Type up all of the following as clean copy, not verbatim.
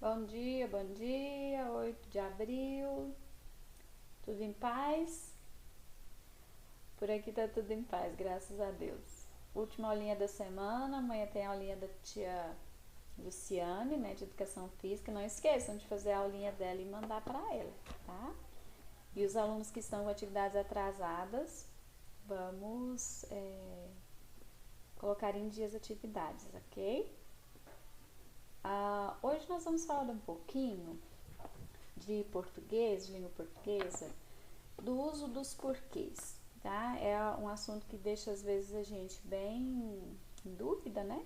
Bom dia, 8 de abril, tudo em paz? Por aqui tá tudo em paz, graças a Deus. Última aulinha da semana, amanhã tem a aulinha da tia Luciane, né, de Educação Física. Não esqueçam de fazer a aulinha dela e mandar para ela, tá? E os alunos que estão com atividades atrasadas, vamos colocar em dias atividades, ok? Hoje nós vamos falar um pouquinho de português, de língua portuguesa, do uso dos porquês, tá? É um assunto que deixa às vezes a gente bem em dúvida, né?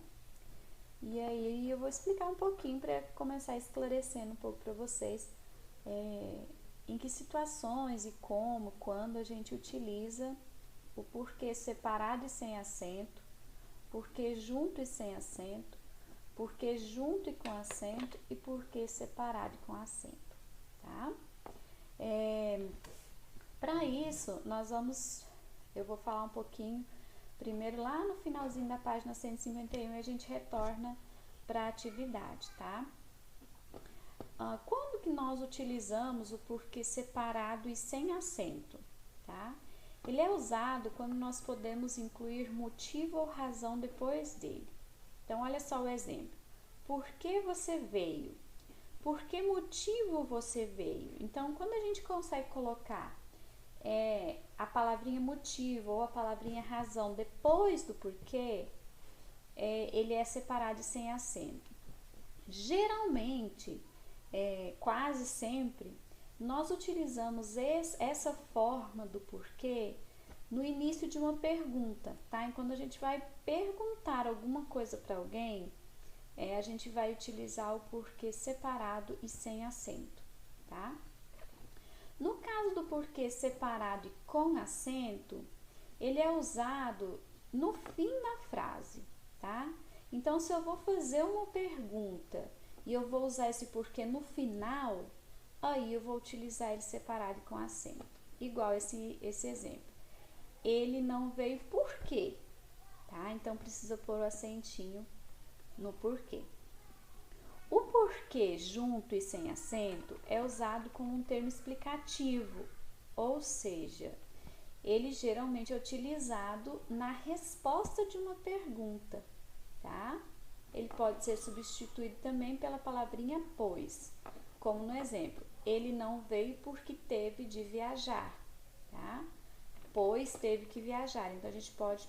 E aí eu vou explicar um pouquinho para começar esclarecendo um pouco para vocês em que situações e como, quando a gente utiliza o porquê separado e sem acento, porquê junto e sem acento, porquê junto e com acento e porquê separado e com acento, tá? Para isso, eu vou falar um pouquinho, primeiro lá no finalzinho da página 151 e a gente retorna para a atividade, tá? Quando que nós utilizamos o porquê separado e sem acento, tá? Ele é usado quando nós podemos incluir motivo ou razão depois dele. Então, olha só o exemplo. Por que você veio? Por que motivo você veio? Então, quando a gente consegue colocar a palavrinha motivo ou a palavrinha razão depois do porquê, ele é separado e sem acento. Geralmente, quase sempre, nós utilizamos essa forma do porquê no início de uma pergunta, tá? E quando a gente vai perguntar alguma coisa para alguém, a gente vai utilizar o porquê separado e sem acento, tá? No caso do porquê separado e com acento, ele é usado no fim da frase, tá? Então, se eu vou fazer uma pergunta e eu vou usar esse porquê no final, aí eu vou utilizar ele separado e com acento. Igual esse exemplo. Ele não veio por quê, tá? Então, precisa pôr o acentinho no porquê. O porquê junto e sem acento é usado como um termo explicativo, ou seja, ele geralmente é utilizado na resposta de uma pergunta, tá? Ele pode ser substituído também pela palavrinha pois, como no exemplo, ele não veio porque teve de viajar, tá? Pois teve que viajar, então a gente pode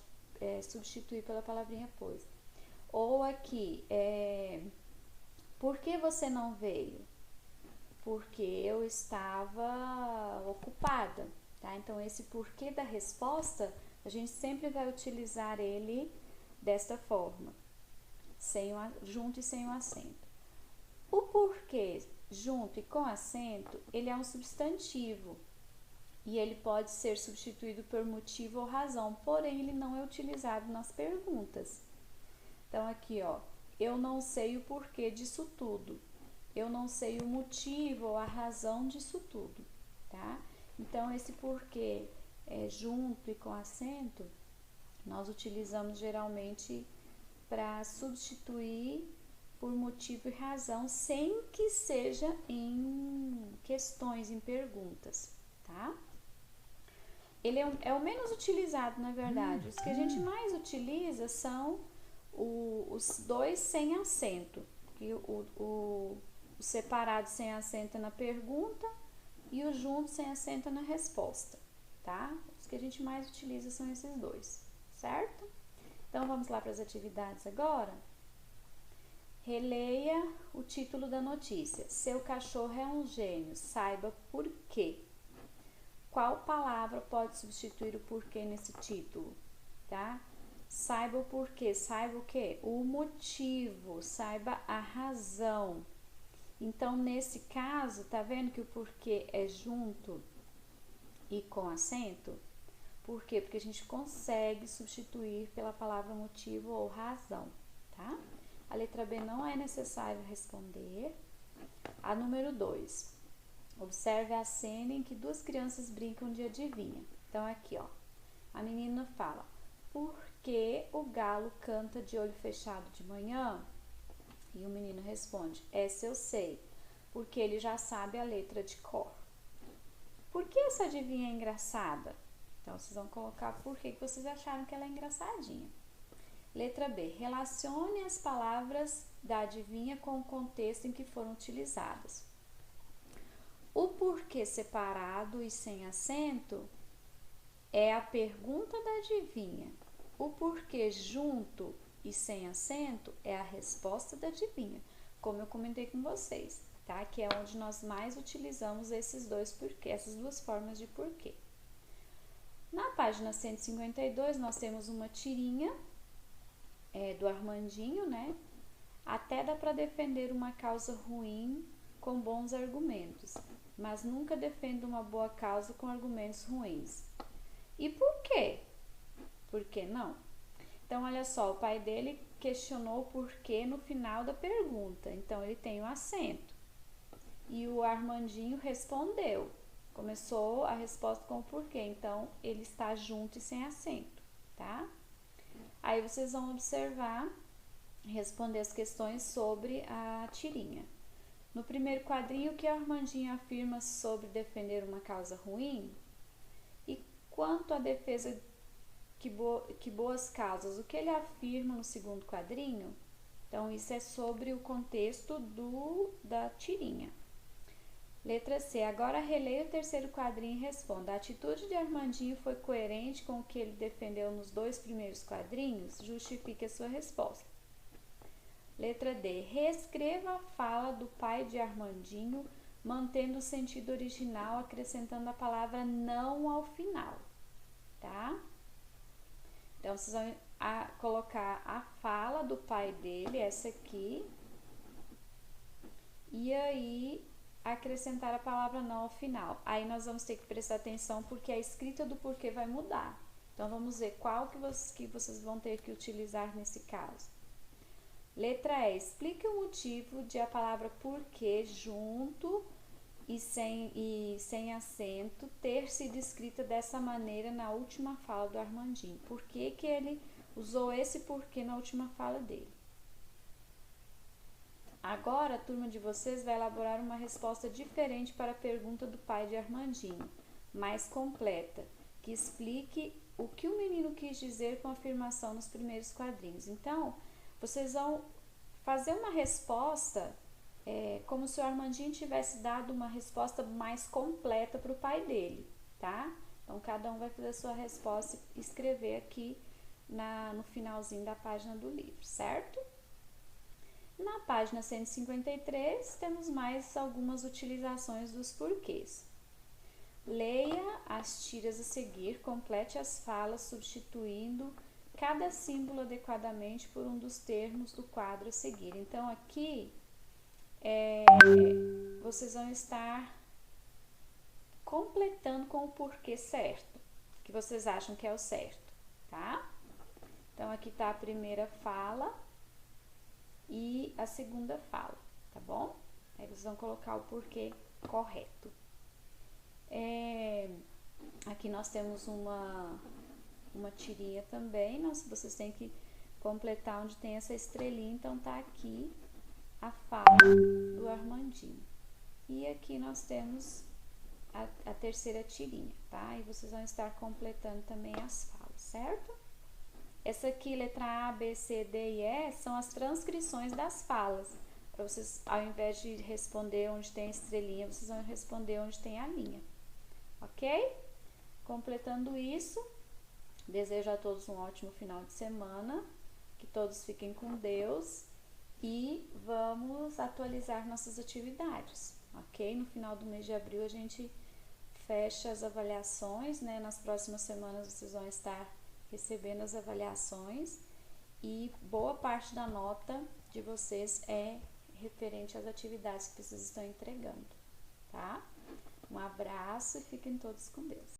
substituir pela palavrinha pois. Ou aqui, por que você não veio? Porque eu estava ocupada, tá? Então, esse porquê da resposta, a gente sempre vai utilizar ele desta forma, junto e sem o acento. O porquê junto e com acento, ele é um substantivo e ele pode ser substituído por motivo ou razão, porém ele não é utilizado nas perguntas. Então, aqui, ó, eu não sei o porquê disso tudo. Eu não sei o motivo ou a razão disso tudo, tá? Então, esse porquê junto e com acento, nós utilizamos geralmente para substituir por motivo e razão, sem que seja em questões, em perguntas, tá? Ele é o menos utilizado, na verdade. Os que a gente mais utiliza são os dois sem acento, que o separado sem acento é na pergunta e o junto sem acento é na resposta, tá? Os que a gente mais utiliza são esses dois, certo? Então, vamos lá para as atividades agora? Releia o título da notícia. Seu cachorro é um gênio, saiba por quê. Qual palavra pode substituir o porquê nesse título, tá? Saiba o porquê, saiba o quê? O motivo, saiba a razão. Então, nesse caso, tá vendo que o porquê é junto e com acento? Por quê? Porque a gente consegue substituir pela palavra motivo ou razão, tá? A letra B não é necessário responder. A número 2. Observe a cena em que duas crianças brincam de adivinha. Então, aqui, ó, a menina fala, por que o galo canta de olho fechado de manhã? E o menino responde: essa eu sei, porque ele já sabe a letra de cor. Por que essa adivinha é engraçada? Então, vocês vão colocar por que vocês acharam que ela é engraçadinha. Letra B. Relacione as palavras da adivinha com o contexto em que foram utilizadas. O porquê separado e sem acento é a pergunta da adivinha. O porquê junto e sem acento é a resposta da adivinha, como eu comentei com vocês, tá? Que é onde nós mais utilizamos esses dois porquê, essas duas formas de porquê. Na página 152, nós temos uma tirinha do Armandinho, né? Até dá para defender uma causa ruim com bons argumentos, mas nunca defendo uma boa causa com argumentos ruins. E por quê? Por que não? Então, olha só, o pai dele questionou o porquê no final da pergunta. Então, ele tem o acento. E o Armandinho respondeu. Começou a resposta com o porquê. Então, ele está junto e sem acento, tá? Aí, vocês vão observar, responder as questões sobre a tirinha. No primeiro quadrinho, o que o Armandinho afirma sobre defender uma causa ruim? E quanto à defesa que boas causas, o que ele afirma no segundo quadrinho? Então, isso é sobre o contexto da tirinha. Letra C. Agora releia o terceiro quadrinho e responda. A atitude de Armandinho foi coerente com o que ele defendeu nos dois primeiros quadrinhos? Justifique a sua resposta. Letra D. Reescreva a fala do pai de Armandinho, mantendo o sentido original, acrescentando a palavra não ao final, tá? Então, vocês vão colocar a fala do pai dele, essa aqui, e aí acrescentar a palavra não ao final. Aí nós vamos ter que prestar atenção porque a escrita do porquê vai mudar. Então, vamos ver qual que vocês vão ter que utilizar nesse caso. Letra E. Explique o motivo de a palavra porquê junto e sem acento ter sido escrita dessa maneira na última fala do Armandinho. Por que que ele usou esse porquê na última fala dele? Agora, a turma de vocês vai elaborar uma resposta diferente para a pergunta do pai de Armandinho, mais completa, que explique o que o menino quis dizer com a afirmação nos primeiros quadrinhos. Então, vocês vão fazer uma resposta como se o Armandinho tivesse dado uma resposta mais completa para o pai dele, tá? Então, cada um vai fazer a sua resposta e escrever aqui no finalzinho da página do livro, certo? Na página 153, temos mais algumas utilizações dos porquês. Leia as tiras a seguir, complete as falas substituindo cada símbolo adequadamente por um dos termos do quadro a seguir. Então, aqui, vocês vão estar completando com o porquê certo, que vocês acham que é o certo, tá? Então, aqui tá a primeira fala e a segunda fala, tá bom? Aí vocês vão colocar o porquê correto. Aqui nós temos uma tirinha também, vocês têm que completar onde tem essa estrelinha, então tá aqui a fala do Armandinho. E aqui nós temos a terceira tirinha, tá? E vocês vão estar completando também as falas, certo? Essa aqui, letra A, B, C, D e E, são as transcrições das falas. Para vocês, ao invés de responder onde tem a estrelinha, vocês vão responder onde tem a linha. Ok? Completando isso, desejo a todos um ótimo final de semana, que todos fiquem com Deus e vamos atualizar nossas atividades, ok? No final do mês de abril a gente fecha as avaliações, né? Nas próximas semanas vocês vão estar recebendo as avaliações e boa parte da nota de vocês é referente às atividades que vocês estão entregando, tá? Um abraço e fiquem todos com Deus.